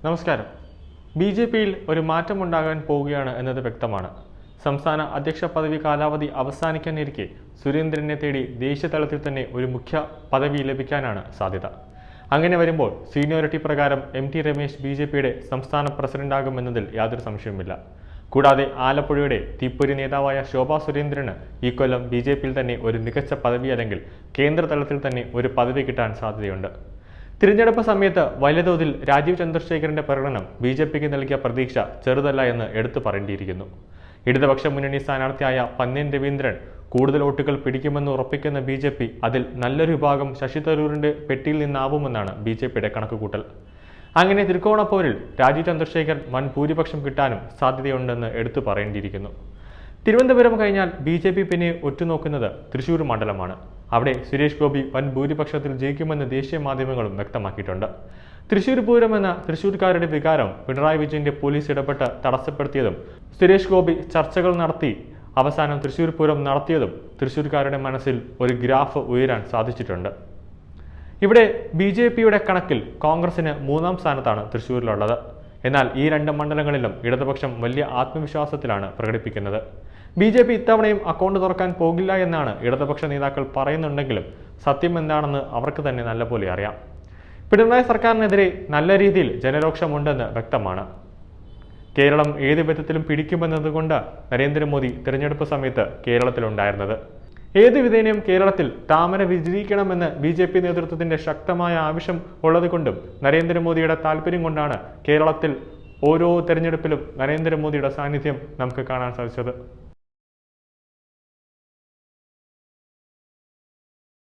നമസ്കാരം. ബി.ജെ.പിയിൽ ഒരു മാറ്റമുണ്ടാകാൻ പോവുകയാണ് എന്നത് വ്യക്തമാണ്. സംസ്ഥാന അധ്യക്ഷ പദവി കാലാവധി അവസാനിക്കാനിരിക്കെ സുരേന്ദ്രനെ തേടി ദേശീയ തലത്തിൽ തന്നെ ഒരു മുഖ്യ പദവി ലഭിക്കാനാണ് സാധ്യത. അങ്ങനെ വരുമ്പോൾ സീനിയോറിറ്റി പ്രകാരം എം.ടി. രമേശ് ബി.ജെ.പിയുടെ സംസ്ഥാന പ്രസിഡന്റാകുമെന്നതിൽ യാതൊരു സംശയവുമില്ല. കൂടാതെ ആലപ്പുഴയുടെ തീപ്പൊരി നേതാവായ ശോഭാ സുരേന്ദ്രന് ഈ കൊല്ലം ബി.ജെ.പിയിൽ തന്നെ ഒരു മികച്ച പദവി അല്ലെങ്കിൽ കേന്ദ്ര തലത്തിൽ തന്നെ ഒരു പദവി കിട്ടാൻ സാധ്യതയുണ്ട്. തിരഞ്ഞെടുപ്പ് സമയത്ത് വലിയ തോതിൽ രാജീവ് ചന്ദ്രശേഖരന്റെ പ്രകടനം ബി.ജെ.പിക്ക് നൽകിയ പ്രതീക്ഷ ചെറുതല്ല എന്ന് എടുത്തു പറയേണ്ടിയിരിക്കുന്നു. ഇടതുപക്ഷ മുന്നണി സ്ഥാനാർത്ഥിയായ പന്ന്യൻ രവീന്ദ്രൻ കൂടുതൽ വോട്ടുകൾ പിടിക്കുമെന്ന് ഉറപ്പിക്കുന്ന ബി.ജെ.പി അതിൽ നല്ലൊരു വിഭാഗം ശശി തരൂരിന്റെ പെട്ടിയിൽ നിന്നാവുമെന്നാണ് ബി.ജെ.പിയുടെ കണക്കുകൂട്ടൽ. അങ്ങനെ ത്രികോണപ്പോരിൽ രാജീവ് ചന്ദ്രശേഖർ വൻ ഭൂരിപക്ഷം കിട്ടാനും സാധ്യതയുണ്ടെന്ന് എടുത്തു പറയേണ്ടിയിരിക്കുന്നു. തിരുവനന്തപുരം കഴിഞ്ഞാൽ ബി.ജെ.പി പിന്നെ ഒറ്റുനോക്കുന്നത് തൃശൂർ മണ്ഡലമാണ്. അവിടെ സുരേഷ് ഗോപി വൻ ഭൂരിപക്ഷത്തിൽ ജയിക്കുമെന്ന് ദേശീയ മാധ്യമങ്ങളും വ്യക്തമാക്കിയിട്ടുണ്ട്. തൃശൂർ പൂരം എന്ന തൃശൂർക്കാരുടെ വികാരം പിണറായി വിജയന്റെ പോലീസ് ഇടപെട്ട് തടസ്സപ്പെടുത്തിയതും സുരേഷ് ഗോപി ചർച്ചകൾ നടത്തി അവസാനം തൃശൂർ പൂരം നടത്തിയതും തൃശൂർക്കാരുടെ മനസ്സിൽ ഒരു ഗ്രാഫ് ഉയരാൻ സാധിച്ചിട്ടുണ്ട്. ഇവിടെ ബി.ജെ.പിയുടെ കണക്കിൽ കോൺഗ്രസിന് 3-ാം സ്ഥാനത്താണ് തൃശൂരിലുള്ളത്. എന്നാൽ ഈ രണ്ട് മണ്ഡലങ്ങളിലും ഇടതുപക്ഷം വലിയ ആത്മവിശ്വാസത്തിലാണ് പ്രകടിപ്പിക്കുന്നത്. ബി.ജെ.പി ഇത്തവണയും അക്കൗണ്ട് തുറക്കാൻ പോകില്ല എന്നാണ് ഇടതുപക്ഷ നേതാക്കൾ പറയുന്നുണ്ടെങ്കിലും സത്യം എന്താണെന്ന് അവർക്ക് തന്നെ നല്ലപോലെ അറിയാം. പിണറായി സർക്കാരിനെതിരെ നല്ല രീതിയിൽ ജനരോക്ഷമുണ്ടെന്ന് വ്യക്തമാണ്. കേരളം ഏത് വിധത്തിലും പിടിക്കുമെന്നതുകൊണ്ട് നരേന്ദ്രമോദി തിരഞ്ഞെടുപ്പ് സമയത്ത് കേരളത്തിലുണ്ടായിരുന്നത്. ഏത് വിധേനയും കേരളത്തിൽ താമര വിജയിക്കണമെന്ന് ബി.ജെ.പി നേതൃത്വത്തിന്റെ ശക്തമായ ആവശ്യം ഉള്ളതുകൊണ്ടും നരേന്ദ്രമോദിയുടെ താല്പര്യം കൊണ്ടാണ് കേരളത്തിൽ ഓരോ തെരഞ്ഞെടുപ്പിലും നരേന്ദ്രമോദിയുടെ സാന്നിധ്യം നമുക്ക് കാണാൻ സാധിച്ചത്.